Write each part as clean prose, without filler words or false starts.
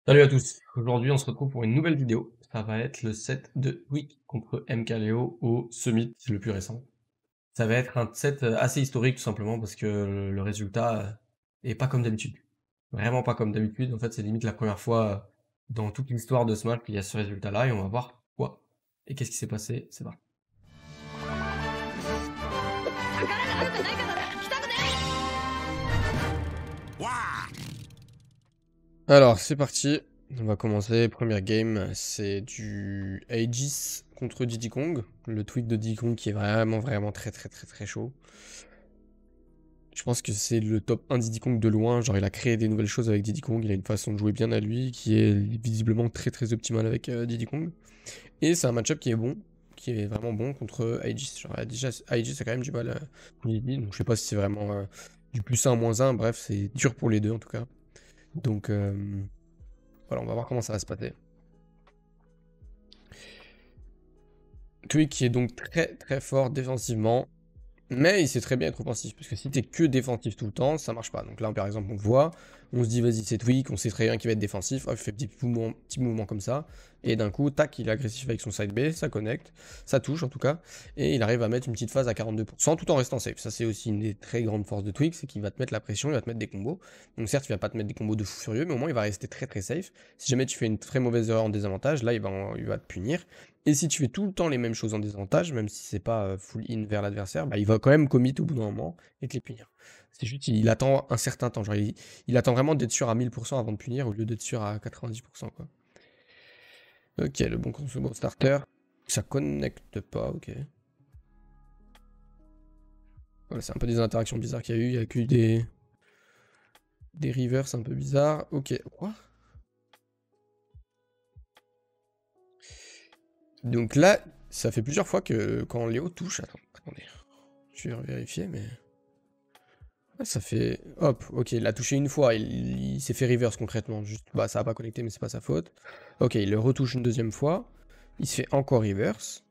Salut à tous, aujourd'hui on se retrouve pour une nouvelle vidéo. Ça va être le set de Week contre MKLeo au Summit, c'est le plus récent. Ça va être un set assez historique tout simplement parce que le résultat est pas comme d'habitude. Vraiment pas comme d'habitude, en fait c'est limite la première fois dans toute l'histoire de Smash qu'il y a ce résultat-là et on va voir quoi et qu'est-ce qui s'est passé, c'est parti. Alors c'est parti, on va commencer, première game, c'est du Aegis contre Diddy Kong, le tweak de Diddy Kong qui est vraiment très chaud. Je pense que c'est le top 1 Diddy Kong de loin, genre il a créé des nouvelles choses avec Diddy Kong, il a une façon de jouer bien à lui qui est visiblement très optimale avec Diddy Kong. Et c'est un match-up qui est bon, qui est vraiment bon contre Aegis. Genre Aegis a quand même du mal contre Diddy, donc je sais pas si c'est vraiment du plus 1 moins 1, bref c'est dur pour les deux en tout cas. Donc voilà, on va voir comment ça va se passer. Tweak qui est donc très fort défensivement, mais il sait très bien être offensif, parce que si t'es que défensif tout le temps, ça marche pas. Donc là, par exemple, on le voit, on se dit vas-y c'est Tweak, on sait très bien qu'il va être défensif, hop, il fait petit mouvement comme ça, et d'un coup, tac, il est agressif avec son side B, ça connecte, ça touche en tout cas, et il arrive à mettre une petite phase à 42% tout en restant safe. Ça c'est aussi une des très grandes forces de Tweak, c'est qu'il va te mettre la pression, il va te mettre des combos. Donc certes, il va pas te mettre des combos de fou furieux, mais au moins il va rester très safe. Si jamais tu fais une très mauvaise erreur en désavantage, là il va te punir. Et si tu fais tout le temps les mêmes choses en désavantage, même si c'est pas full in vers l'adversaire, bah, il va quand même commit au bout d'un moment et te les punir. C'est juste, il attend un certain temps. Genre, il attend vraiment d'être sûr à 1000% avant de punir au lieu d'être sûr à 90%, quoi. Ok, le bon starter. Ça connecte pas, ok. Voilà, c'est un peu des interactions bizarres qu'il y a eu. Il y a que des reverse un peu bizarres. Ok, quoi? Donc là, ça fait plusieurs fois que quand Léo touche... Attendez. Je vais vérifier, mais... Ouais, ça fait... Hop, ok, il l'a touché une fois, il s'est fait reverse concrètement. Juste, bah ça a pas connecté, mais c'est pas sa faute. Ok, il le retouche une deuxième fois. Il se fait encore reverse.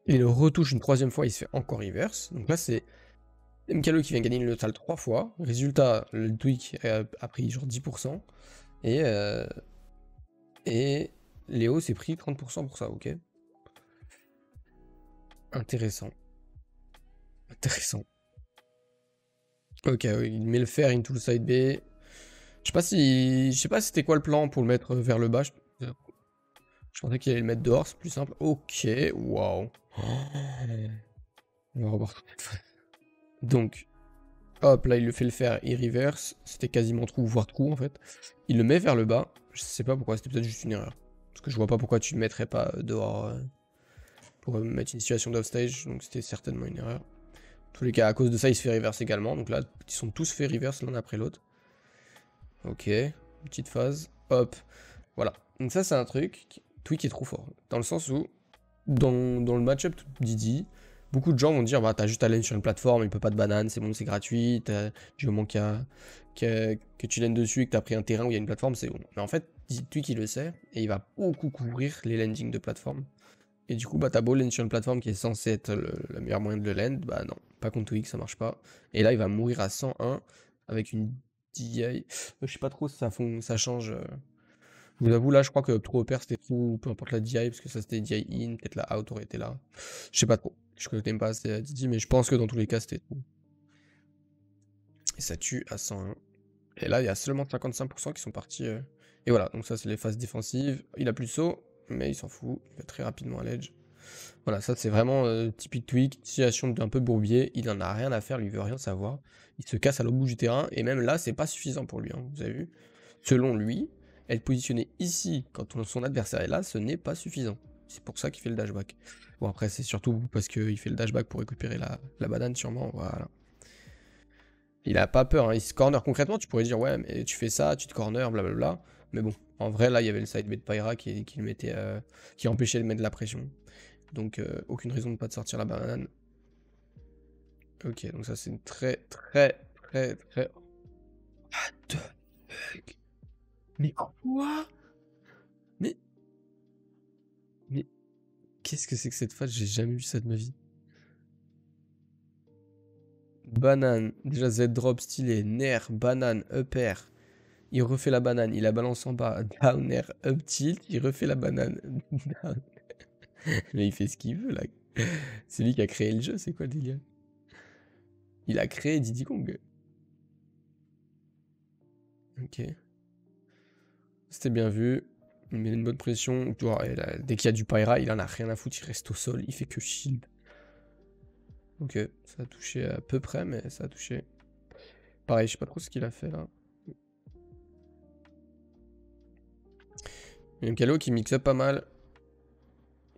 Il le retouche une troisième fois, il se fait encore reverse. Donc là, c'est MKLeo qui vient gagner le total 3 fois. Résultat, le tweak a pris genre 10%. Et, euh, et Léo s'est pris 30% pour ça, ok. Intéressant. Intéressant. Ok, il met le fer into le side B. Je sais pas si c'était quoi le plan pour le mettre vers le bas. Je pensais qu'il allait le mettre dehors, c'est plus simple. Ok, waouh. On va revoir tout. Donc, hop, là il le fait le faire, il reverse. C'était quasiment trou, voire trou en fait. Il le met vers le bas. Je sais pas pourquoi, c'était peut-être juste une erreur. Parce que je vois pas pourquoi tu le mettrais pas dehors pour mettre une situation d'offstage. Donc c'était certainement une erreur. En tous les cas, à cause de ça, il se fait reverse également. Donc là, ils sont tous fait reverse l'un après l'autre. Ok, petite phase. Hop, voilà. Donc ça, c'est un truc. Tweak est trop fort. Dans le sens où, dans le match-up Didi, beaucoup de gens vont dire bah t'as juste à aller sur une plateforme, il peut pas de banane, c'est bon, c'est gratuit, du moment que tu lanes dessus et que t'as pris un terrain où il y a une plateforme, c'est bon. Mais en fait, Tweak il le sait, et il va beaucoup couvrir les landings de plateforme. Et du coup, bah t'as beau land sur une plateforme qui est censée être le meilleur moyen de le land, bah non, pas contre Tweak, ça marche pas. Et là, il va mourir à 101 avec une DI. Je sais pas trop si ça change. Je vous avoue, là, je crois que trop repère c'était tout, peu importe la DI, parce que ça c'était DI in, peut-être la out aurait été là. Je sais pas trop. Je connais pas assez Didi, mais je pense que dans tous les cas, c'était tout. Et ça tue à 101. Et là, il y a seulement 55% qui sont partis. Et voilà, donc ça, c'est les phases défensives. Il a plus de saut, mais il s'en fout. Il va très rapidement à l'edge. Voilà, ça, c'est vraiment typique Tweak. Situation d'un peu bourbier. Il en a rien à faire, lui, il veut rien savoir. Il se casse à l'autre bout du terrain. Et même là, c'est pas suffisant pour lui, hein, vous avez vu. Selon lui, être positionné ici quand son adversaire est là, ce n'est pas suffisant. C'est pour ça qu'il fait le dashback. Bon, après, c'est surtout parce qu'il fait le dashback pour récupérer la banane, sûrement. Voilà. Il a pas peur, hein. Il se corner. Concrètement, tu pourrais dire, ouais, mais tu fais ça, tu te corner, blablabla. Mais bon, en vrai, là, il y avait le side B de Pyra qui le mettait, qui empêchait de mettre de la pression. Donc, aucune raison de pas te sortir la banane. Ok, donc ça, c'est une très. What the fuck? Mais quoi? Mais. Mais. Qu'est-ce que c'est que cette phase? J'ai jamais vu ça de ma vie. Banane. Déjà, Z-drop stylé. Nair, banane, upper. il refait la banane, il la balance en bas, down air, up tilt, il refait la banane, down. Mais il fait ce qu'il veut là. C'est lui qui a créé le jeu, c'est quoi le délire? Il a créé Diddy Kong. Ok. C'était bien vu. Il met une bonne pression. Tu vois, dès qu'il y a du Pyra, il en a rien à foutre, il reste au sol, il fait que shield. Ok, ça a touché à peu près, mais ça a touché. Pareil, je sais pas trop ce qu'il a fait là. Il y a un Kalo qui mixe up pas mal.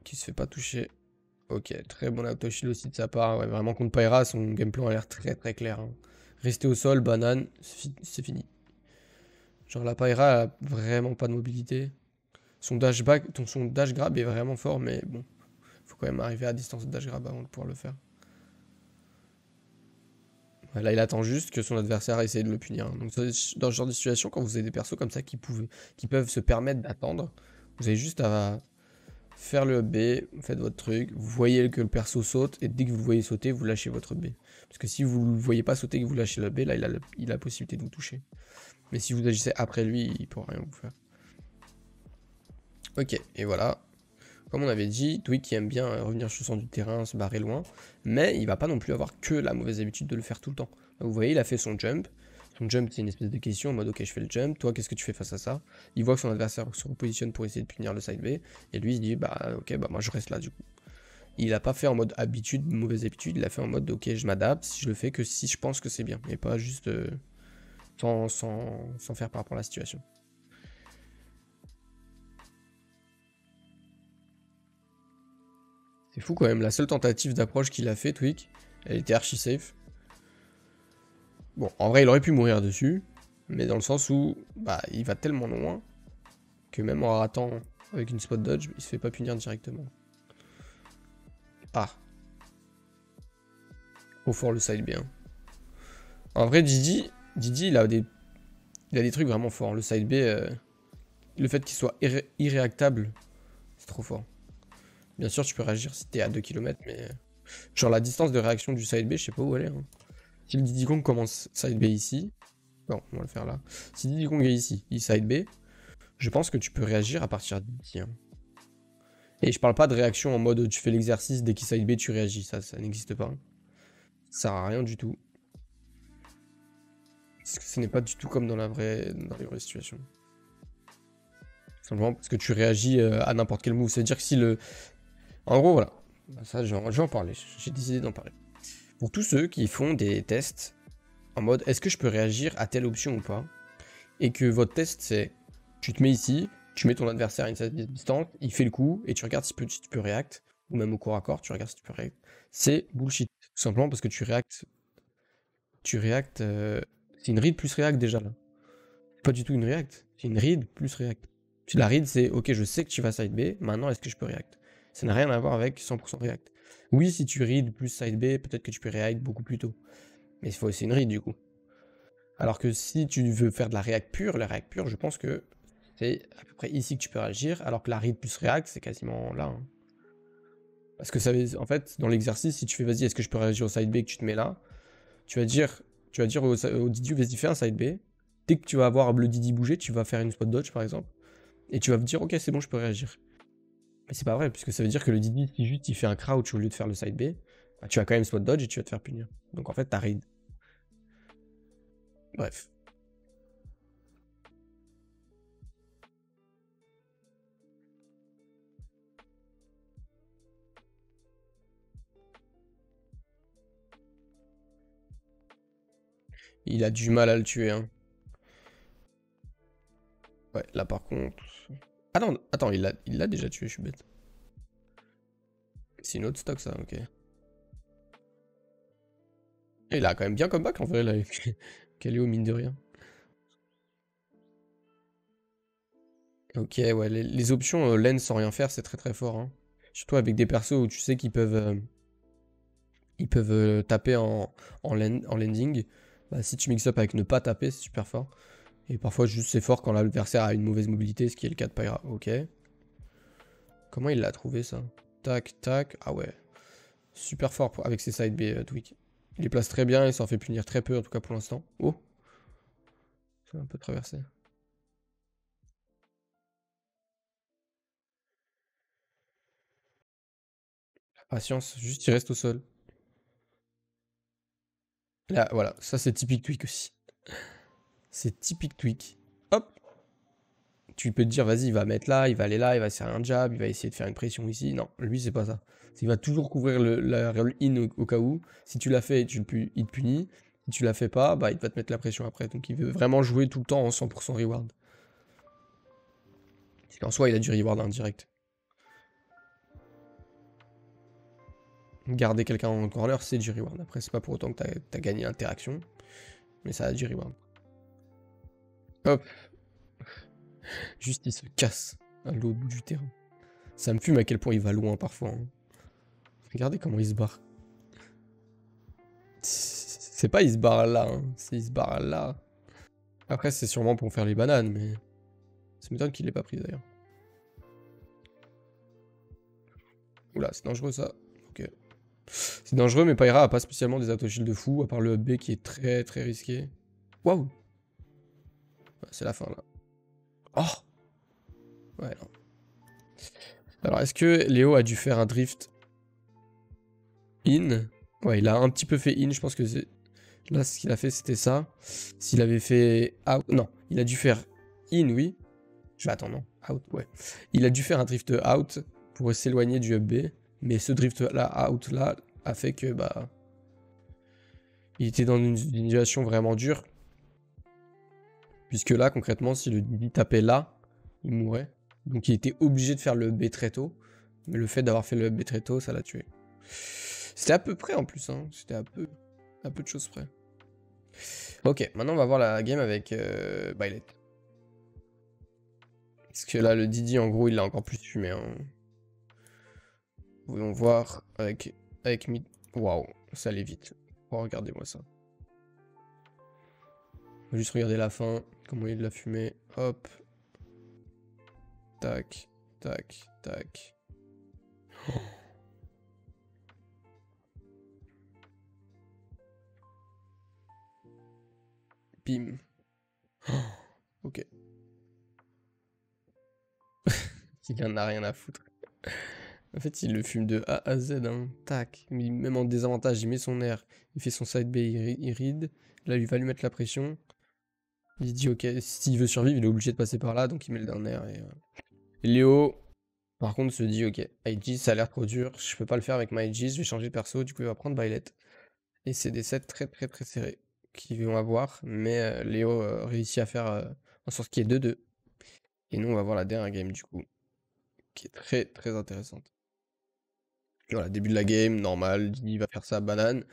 Qui se fait pas toucher. Ok, très bon auto shield aussi de sa part. Ouais, vraiment contre Pyra, son gameplay a l'air très très clair. Hein. Rester au sol, banane, c'est fini. Genre la Pyra a vraiment pas de mobilité. Son dash back, son dash grab est vraiment fort, mais bon, faut quand même arriver à distance de dash grab avant de pouvoir le faire. Ouais, là, il attend juste que son adversaire essaye de le punir. Donc dans ce genre de situation, quand vous avez des persos comme ça qui peuvent se permettre d'attendre, vous avez juste à faire le B, vous faites votre truc, vous voyez que le perso saute, et dès que vous le voyez sauter, vous lâchez votre B. Parce que si vous ne le voyez pas sauter et que vous lâchez le B, là, il a la possibilité de vous toucher. Mais si vous agissez après lui, il pourra rien vous faire. Ok, et voilà. Comme on avait dit, Twig qui aime bien revenir sur le centre du terrain, se barrer loin, mais il va pas non plus avoir que la mauvaise habitude de le faire tout le temps. Là, vous voyez, il a fait son jump. Son jump, c'est une espèce de question en mode ok, je fais le jump, toi, qu'est-ce que tu fais face à ça? Il voit que son adversaire se repositionne pour essayer de punir le side B, et lui, il dit bah ok, bah moi je reste là du coup. Il a pas fait en mode habitude, mauvaise habitude, il a fait en mode ok, je m'adapte, si je le fais que si je pense que c'est bien, et pas juste sans faire par rapport à la situation. C'est fou quand même, la seule tentative d'approche qu'il a fait, Twig, elle était archi safe. Bon, en vrai, il aurait pu mourir dessus, mais dans le sens où bah, il va tellement loin que même en ratant avec une spot dodge, il se fait pas punir directement. Ah. Au fort le side B. Hein. En vrai, Didi il a des trucs vraiment forts. Le side B, le fait qu'il soit irréactable, c'est trop fort. Bien sûr, tu peux réagir si t'es à 2 km, mais... Genre la distance de réaction du side B, je sais pas où elle est. Hein. Si le Diddy Kong commence side B ici... Bon, on va le faire là. Si Diddy Kong est ici, il side B, je pense que tu peux réagir à partir d'ici. Hein. Et je parle pas de réaction en mode tu fais l'exercice, dès qu'il side B, tu réagis. Ça n'existe pas. Hein. Ça sert à rien du tout. Parce que ce n'est pas du tout comme dans les vraies situations. Simplement parce que tu réagis à n'importe quel move. Ça veut dire que si le... En gros, voilà. Ça, je vais en parler. J'ai décidé d'en parler. Pour tous ceux qui font des tests en mode est-ce que je peux réagir à telle option ou pas, et que votre test c'est tu te mets ici, tu mets ton adversaire à une certaine distance, il fait le coup, et tu regardes si tu peux react, ou même au corps à corps, tu regardes si tu peux react. C'est bullshit. Tout simplement parce que tu react. C'est une read plus react déjà là. Pas du tout une react. C'est une read plus react. La read c'est ok, je sais que tu vas side B, maintenant est-ce que je peux react? Ça n'a rien à voir avec 100% react. Oui, si tu read plus side B, peut-être que tu peux react beaucoup plus tôt. Mais c'est une read du coup. Alors que si tu veux faire de la react pure, je pense que c'est à peu près ici que tu peux réagir, alors que la read plus react, c'est quasiment là. Hein. Parce que ça veut, en fait, dans l'exercice, si tu fais vas-y, est-ce que je peux réagir au side B et que tu te mets là, tu vas dire au Didi, vas-y, fais un side B. Dès que tu vas voir le Didi bouger, tu vas faire une spot dodge par exemple, et tu vas me dire ok, c'est bon, je peux réagir. Mais c'est pas vrai, puisque ça veut dire que le Didi, si juste il fait un crouch au lieu de faire le side B, bah, tu vas quand même spot dodge et tu vas te faire punir. Donc en fait, t'as read. Bref. Il a du mal à le tuer, hein. Ouais, là par contre... Ah non, attends, il l'a déjà tué, je suis bête. C'est une autre stock ça, ok. Et il a quand même bien comeback en vrai, là, avec Kaleo, mine de rien. Ok, ouais, les options lane sans rien faire, c'est très très fort. Hein. Surtout avec des persos où tu sais qu'ils peuvent, taper en landing. Bah, si tu mix up avec ne pas taper, c'est super fort. Et parfois, juste c'est fort quand l'adversaire a une mauvaise mobilité, ce qui est le cas de Pyra. Ok. Comment il l'a trouvé ça? Tac, tac. Ah ouais. Super fort avec ses side B Tweak. Il les place très bien, il s'en fait punir très peu en tout cas pour l'instant. Oh, c'est un peu traversé. Patience, juste il reste au sol. Là, voilà, ça c'est typique Tweak aussi. C'est typique Tweak. Hop. Tu peux te dire, vas-y, il va mettre là, il va aller là, il va essayer un jab, il va essayer de faire une pression ici. Non, lui, c'est pas ça. Il va toujours couvrir la roll-in au cas où. Si tu l'as fait, il te punit. Si tu l'as fait pas, bah, il va te mettre la pression après. Donc il veut vraiment jouer tout le temps en 100% reward. Parce qu'en soi, il a du reward indirect. Garder quelqu'un en corner, c'est du reward. Après, c'est pas pour autant que t'as gagné l'interaction. Mais ça a du reward. Hop. Juste, il se casse à l'autre bout du terrain. Ça me fume à quel point il va loin parfois. Hein. Regardez comment il se barre. C'est pas il se barre là, hein. C'est il se barre là. Après, c'est sûrement pour faire les bananes, mais... Ça m'étonne qu'il l'ait pas pris d'ailleurs. Oula, c'est dangereux ça. Ok. C'est dangereux, mais Pyra a pas spécialement des auto-shield de fou, à part le B qui est très très risqué. Waouh! C'est la fin là. Oh! Ouais, non. Alors, est-ce que Léo a dû faire un drift in? Ouais, il a un petit peu fait in, je pense que c'est... Là, ce qu'il a fait, c'était ça. S'il avait fait out... Non, il a dû faire in, oui. Je vais attendre, non. Out, ouais. Il a dû faire un drift out pour s'éloigner du hub B. Mais ce drift là, out là, a fait que, bah... Il était dans une situation vraiment dure. Puisque là, concrètement, si le Didi tapait là, il mourrait. Donc il était obligé de faire le B très tôt. Mais le fait d'avoir fait le B très tôt, ça l'a tué. C'était à peu près en plus, hein. C'était à peu de choses près. Ok, maintenant on va voir la game avec Byleth. Parce que là, le Didi, en gros, il l'a encore plus fumé. Hein. Voyons voir avec Mid. Waouh, ça allait vite. Oh, regardez-moi ça. On va juste regarder la fin, comment il l'a fumé. Hop. Tac, tac, tac. Oh. Bim. Oh. Ok. Il en a rien à foutre. En fait, il le fume de A à Z, hein. Tac. Même en désavantage, il met son air. Il fait son side B, il ride. Là, il va lui mettre la pression. Il dit, ok, s'il veut survivre, il est obligé de passer par là, donc il met le dernier. Et Léo, par contre, se dit, ok, Aegis, ça a l'air trop dur. Je peux pas le faire avec ma Aegis, je vais changer de perso. Du coup, il va prendre Byleth. Et c'est des sets très, très, très serrés qu'ils vont avoir. Mais Léo réussit à faire en sorte qu'il y ait 2-2. Et nous, on va voir la dernière game, du coup, qui est très, très intéressante. Voilà, début de la game, normal, il va faire sa banane.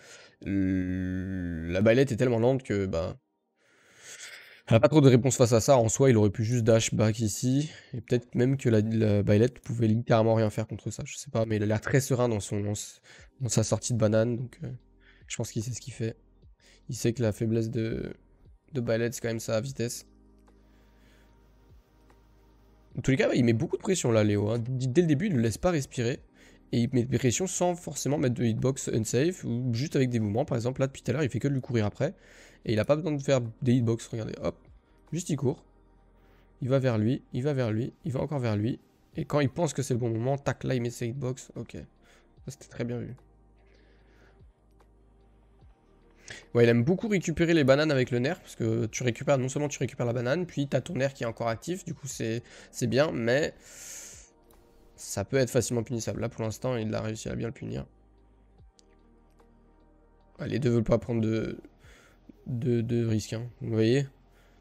La Byleth est tellement lente que bah, elle a pas trop de réponse face à ça. En soi, il aurait pu juste dash back ici. Et peut-être même que la Byleth pouvait littéralement rien faire contre ça. Je sais pas, mais il a l'air très serein dans sa sortie de banane. Donc je pense qu'il sait ce qu'il fait. Il sait que la faiblesse de Byleth, c'est quand même sa vitesse. En tous les cas, il met beaucoup de pression là, Léo. Hein. Dès le début, il ne le laisse pas respirer. Et il met des pressions sans forcément mettre de hitbox unsafe, ou juste avec des mouvements. Par exemple, là, depuis tout à l'heure, il fait que de lui courir après. Et il n'a pas besoin de faire des hitbox. Regardez, hop. Juste il court. Il va vers lui, il va vers lui, il va encore vers lui. Et quand il pense que c'est le bon moment, tac, là, il met ses hitbox. Ok. Ça, c'était très bien vu. Ouais, il aime beaucoup récupérer les bananes avec le nerf, parce que tu récupères, non seulement tu récupères la banane, puis tu as ton nerf qui est encore actif, du coup c'est bien, mais ça peut être facilement punissable. Là pour l'instant, il a réussi à bien le punir. Ouais, les deux veulent pas prendre de risques, hein. Vous voyez,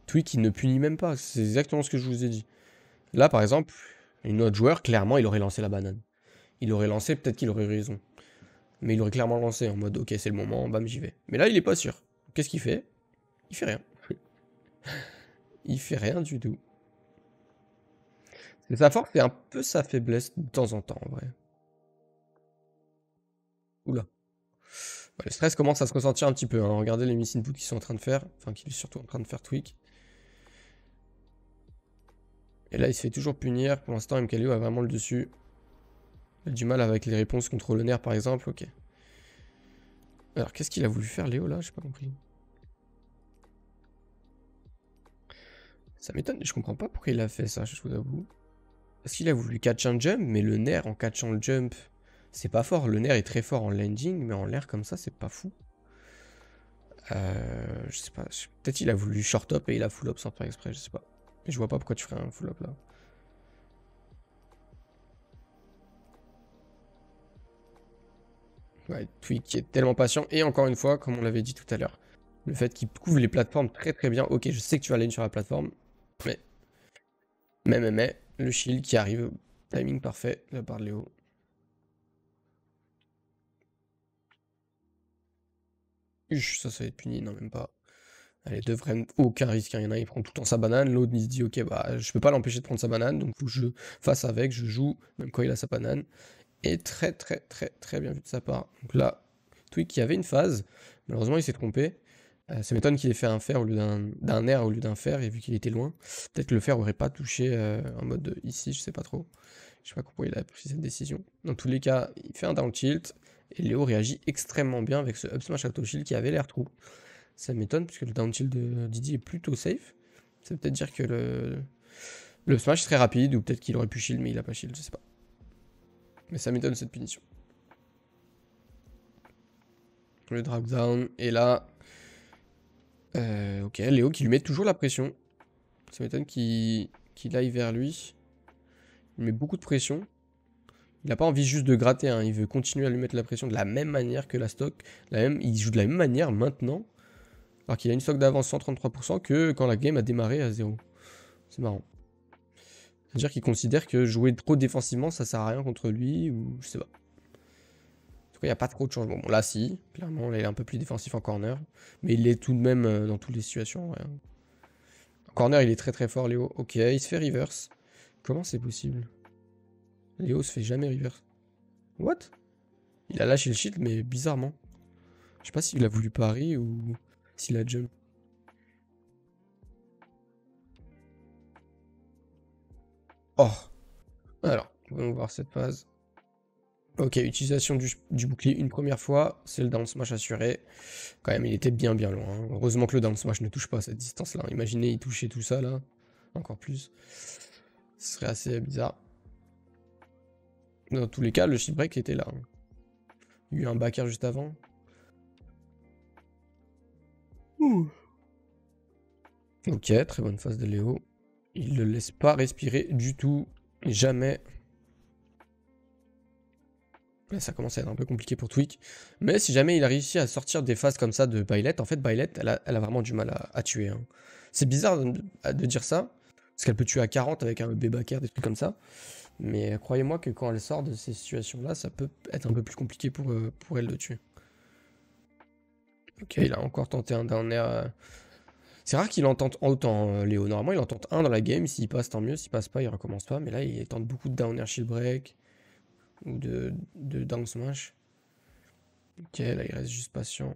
Tweak il ne punit même pas, c'est exactement ce que je vous ai dit. Là par exemple, une autre joueur, clairement il aurait lancé la banane. Il aurait lancé, peut-être qu'il aurait raison. Mais il aurait clairement lancé en mode ok c'est le moment, bam j'y vais. Mais là il est pas sûr. Qu'est-ce qu'il fait? Il fait rien. Il fait rien du tout. C'est sa force et un peu sa faiblesse de temps en temps en vrai. Oula. Ouais, le stress commence à se ressentir un petit peu. Hein. Regardez les miss inputs qu'ils sont en train de faire. Enfin, qu'il est surtout en train de faire Tweak. Et là, il se fait toujours punir. Pour l'instant, MKLeo a vraiment le dessus. Il a du mal avec les réponses contre le nerf, par exemple. Ok. Alors, qu'est-ce qu'il a voulu faire, Léo, là? J'ai pas compris. Ça m'étonne. Je comprends pas pourquoi il a fait ça, je vous avoue. Parce qu'il a voulu catch un jump, mais le nerf en catchant le jump, C'est pas fort. Le nerf est très fort en landing, mais en l'air comme ça, c'est pas fou. Je sais pas. Peut-être il a voulu short up et il a full up sans faire exprès, je sais pas. Mais je vois pas pourquoi tu ferais un full up là. Ouais, Twig qui est tellement patient. Et encore une fois, comme on l'avait dit tout à l'heure, le fait qu'il couvre les plateformes très très bien. Ok, je sais que tu vas aller sur la plateforme, mais, le shield qui arrive, timing parfait de la part de Léo. Ça va être puni, non, même pas. Allez, devrait aucun risque, hein. Il y en a, il prend tout le temps sa banane, l'autre il se dit ok bah je peux pas l'empêcher de prendre sa banane, donc faut que je fasse avec, je joue, même quand il a sa banane. Et très très très très bien vu de sa part. Donc là, Twig qui avait une phase, malheureusement il s'est trompé. Ça m'étonne qu'il ait fait un fer au lieu d'un air au lieu d'un fer, et vu qu'il était loin, peut-être que le fer aurait pas touché en mode ici, je sais pas trop. Je sais pas pourquoi il a pris cette décision. Dans tous les cas, il fait un down tilt, et Léo réagit extrêmement bien avec ce up smash auto shield qui avait l'air trou. Ça m'étonne puisque le down tilt de Didi est plutôt safe. Ça veut peut-être dire que le smash serait rapide, ou peut-être qu'il aurait pu shield mais il a pas shield, je sais pas. Mais ça m'étonne cette punition. Le drag down, et là... ok, Léo qui lui met toujours la pression. Ça m'étonne qu'il aille vers lui. Il met beaucoup de pression. Il n'a pas envie juste de gratter, hein. Il veut continuer à lui mettre la pression de la même manière que la stock. Il joue de la même manière maintenant, alors qu'il a une stock d'avance 133% que quand la game a démarré à 0. C'est marrant. C'est-à-dire qu'il considère que jouer trop défensivement, ça sert à rien contre lui, ou je sais pas. En tout cas, il n'y a pas trop de changements. Bon, là, si, clairement, là, il est un peu plus défensif en corner, mais il est tout de même dans toutes les situations. Ouais. En corner, il est très très fort, Léo. Ok, il se fait reverse. Comment c'est possible? Léo se fait jamais reverse. What? Il a lâché le shield, mais bizarrement. Je sais pas s'il a voulu pari ou s'il a jump. Oh! Alors, voyons voir cette phase. Ok, utilisation du bouclier une première fois, c'est le down smash assuré. Quand même, il était bien bien loin, hein. Heureusement que le down smash ne touche pas à cette distance-là. Imaginez, il touchait tout ça, là. Encore plus. Ce serait assez bizarre. Dans tous les cas, le shield break était là, hein. Il y a eu un backer juste avant. Ouh. Ok, très bonne phase de Léo. Il ne le laisse pas respirer du tout. Jamais. Là, ça commence à être un peu compliqué pour Tweak. Mais si jamais il a réussi à sortir des phases comme ça de Byleth, en fait, Byleth, elle a vraiment du mal à tuer, hein. C'est bizarre de dire ça, parce qu'elle peut tuer à 40 avec un B-backer, des trucs comme ça. Mais croyez-moi que quand elle sort de ces situations-là, ça peut être un peu plus compliqué pour elle de tuer. Ok, il a encore tenté un down air. C'est rare qu'il en tente autant, Léo. Normalement, il en tente un dans la game. S'il passe, tant mieux. S'il passe pas, il recommence pas. Mais là, il tente beaucoup de down air shield break ou de down smash. Ok, là, il reste juste patient.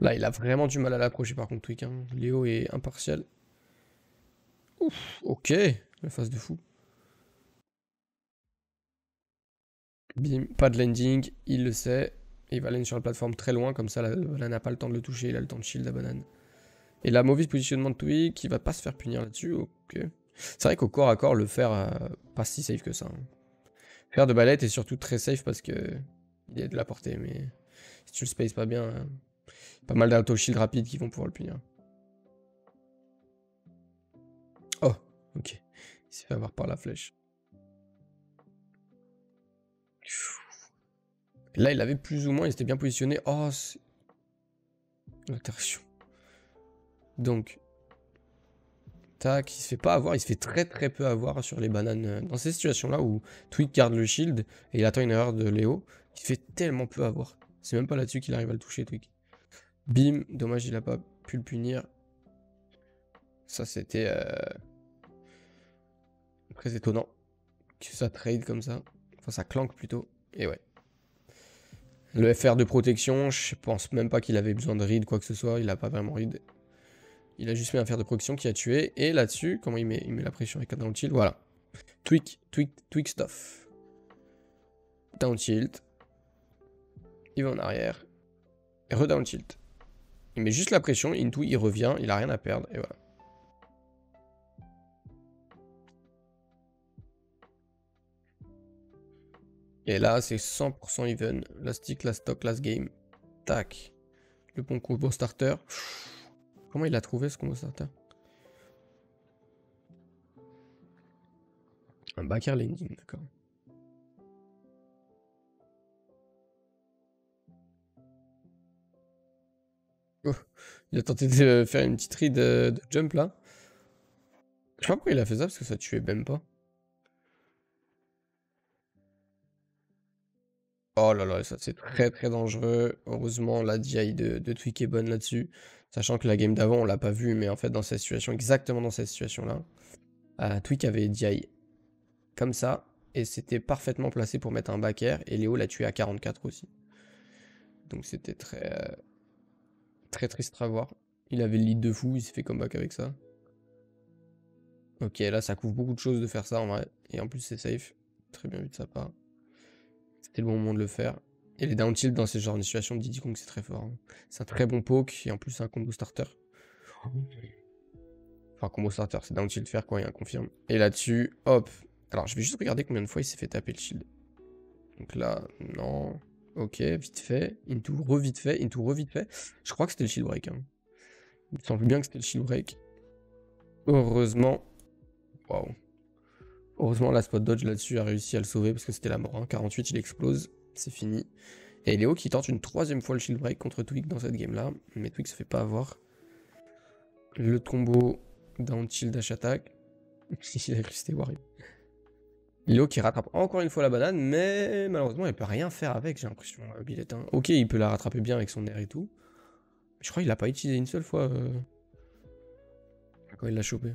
Là, il a vraiment du mal à l'approcher par contre, Tweak, hein. Léo est impartial. Ouf, ok, la phase de fou. Bim, pas de landing, il le sait. Il va land sur la plateforme très loin, comme ça, là n'a pas le temps de le toucher, il a le temps de shield la banane. Et là, mauvais positionnement de Tweak, il va pas se faire punir là-dessus, ok. C'est vrai qu'au corps à corps, le faire, pas si safe que ça, hein. Faire de balette est surtout très safe parce que il est de la portée, mais si tu le spaces pas bien, pas mal d'auto-shield rapides qui vont pouvoir le punir. Oh, ok. Il s'est fait avoir par la flèche. Là, il avait plus ou moins, il était bien positionné. Oh, c'est... L'interaction. Donc, tac, il se fait pas avoir, il se fait très très peu avoir sur les bananes. Dans ces situations-là où Tweak garde le shield et il attend une erreur de Léo, il se fait tellement peu avoir. C'est même pas là-dessus qu'il arrive à le toucher, Tweak. Bim, dommage, il a pas pu le punir. Ça, c'était très étonnant que ça trade comme ça. Enfin, ça clanque plutôt. Et ouais. Le FR de protection, je pense même pas qu'il avait besoin de read quoi que ce soit. Il a pas vraiment read. Il a juste mis un fer de protection qui a tué. Et là-dessus, comment il met la pression avec un down tilt. Voilà. Tweak stuff. Down tilt. Il va en arrière. Et redown tilt. Il met juste la pression. Into, il revient. Il a rien à perdre. Et voilà. Et là, c'est 100% even. Last stick, last stock, last game. Tac. Le bon combo starter. Comment il a trouvé ce combo starter? Un backer landing, d'accord. Oh, il a tenté de faire une petite read de jump là. Je sais pas pourquoi il a fait ça, parce que ça tuait même pas. Oh là là, ça c'est très très dangereux. Heureusement, la DI de Tweak est bonne là-dessus. Sachant que la game d'avant, on l'a pas vu, mais en fait, dans cette situation, exactement dans cette situation-là, Tweak avait DI comme ça, et c'était parfaitement placé pour mettre un back air, et Léo l'a tué à 44 aussi. Donc c'était très, très triste à voir. Il avait le lead de fou, il s'est fait comeback avec ça. Ok, là ça couvre beaucoup de choses de faire ça en vrai, et en plus c'est safe. Très bien vu de sa part. C'était le bon moment de le faire. Et les down tilt dans ces genres de situations de Diddy Kong, c'est très fort. Hein. C'est un très bon poke, et en plus c'est un combo starter. Enfin, combo starter, c'est down tilt faire quoi, il y a un confirme. Et là-dessus, hop. Alors, je vais juste regarder combien de fois il s'est fait taper le shield. Donc là, non. Ok, vite fait. Into, re-vite fait. Into, re-vite fait. Je crois que c'était le shield break. Hein. Il me semble bien que c'était le shield break. Heureusement. Waouh. Heureusement, la spot dodge là-dessus a réussi à le sauver parce que c'était la mort. Hein. 48, il explose. C'est fini. Et Léo qui tente une troisième fois le shield break contre Twig dans cette game-là. Mais Twig se fait pas avoir. Le combo down shield dash attack. Il a resté Wario. Léo qui rattrape encore une fois la banane, mais malheureusement, il peut rien faire avec, j'ai l'impression, Billette. Hein. Ok, il peut la rattraper bien avec son air et tout. Je crois qu'il l'a pas utilisé une seule fois quand il l'a chopé.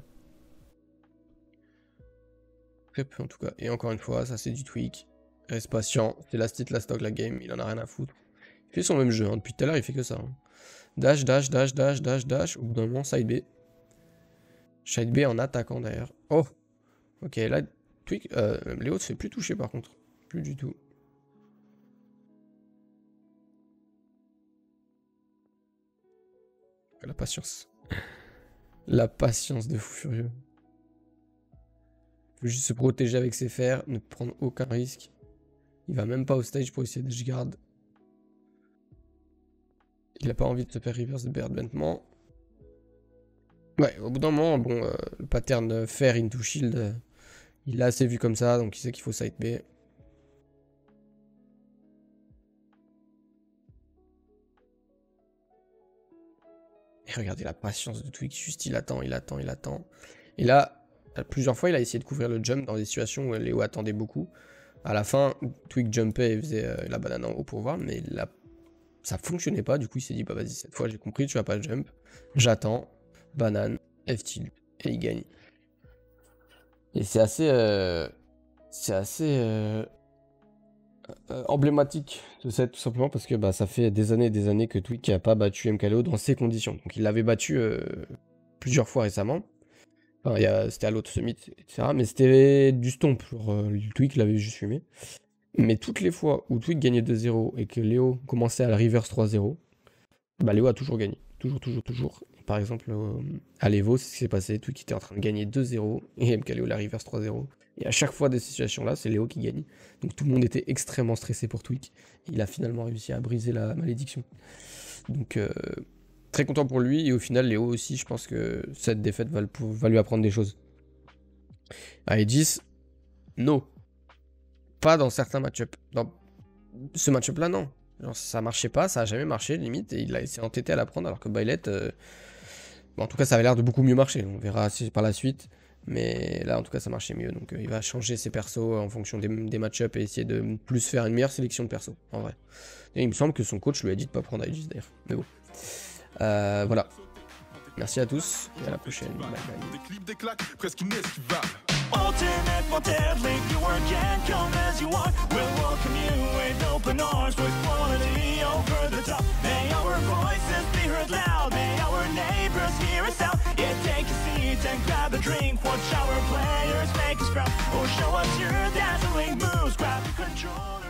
Très peu en tout cas. Et encore une fois, ça c'est du tweak. Reste patient, c'est la stit, la stock, la game, il en a rien à foutre. Il fait son même jeu, hein. Depuis tout à l'heure, il fait que ça. Hein. Dash, dash, dash, dash, dash, dash. Au bout d'un moment, side B. Side B en attaquant d'ailleurs. Oh! Ok, là, tweak. Léo se fait plus toucher par contre. Plus du tout. La patience. La patience de fou furieux. Il faut juste se protéger avec ses fers, ne prendre aucun risque. Il va même pas au stage pour essayer de edgeguard. Il a pas envie de se faire reverse de Baird bêtement. Ouais, au bout d'un moment, bon, le pattern fer into shield, il l'a assez vu comme ça, donc il sait qu'il faut side B. Et regardez la patience de Twig, juste il attend, il attend, il attend. Et là, plusieurs fois, il a essayé de couvrir le jump dans des situations où Léo attendait beaucoup. À la fin, Twig jumpait et faisait la banane en haut pour voir, mais là, ça fonctionnait pas. Du coup, il s'est dit, bah vas-y, cette fois j'ai compris, tu vas pas jump. J'attends, banane, F-tilt, et il gagne. Et c'est assez emblématique de cette, tout simplement parce que bah, ça fait des années et des années que Twig n'a pas battu MKLeo dans ces conditions. Donc il l'avait battu plusieurs fois récemment. Enfin, c'était à l'autre summit, etc. Mais c'était du stomp. Twig l'avait juste fumé. Mais toutes les fois où Twig gagnait 2-0 et que Léo commençait à la reverse 3-0, bah Léo a toujours gagné. Toujours, toujours, toujours. Par exemple, à l'Evo, c'est ce qui s'est passé. Twig était en train de gagner 2-0 et MKLeo la reverse 3-0. Et à chaque fois de ces situations-là, c'est Léo qui gagne. Donc tout le monde était extrêmement stressé pour Twig. Il a finalement réussi à briser la malédiction. Donc très content pour lui. Et au final, Léo aussi, je pense que cette défaite va lui apprendre des choses. À 10, no. Pas dans certains match-up. Dans ce match-up-là, non. Genre, ça marchait pas, ça a jamais marché, limite. Et il a essayé entêté à la prendre, alors que Byleth... bon, en tout cas, ça avait l'air de beaucoup mieux marcher. On verra par la suite. Mais là, en tout cas, ça marchait mieux. Donc, il va changer ses persos en fonction des match-up et essayer de plus faire une meilleure sélection de persos, en vrai. Et il me semble que son coach lui a dit de pas prendre Aegis, d'ailleurs. Mais bon. Voilà. Merci à tous et à la prochaine. Bye bye. Ultimate for deadly, you can come as you want. We'll welcome you with open arms, with quality over the top. May our voices be heard loud, may our neighbors hear us out. Yeah, take a seat and grab a drink, watch our players make us proud. Or show us your dazzling moves, grab the control.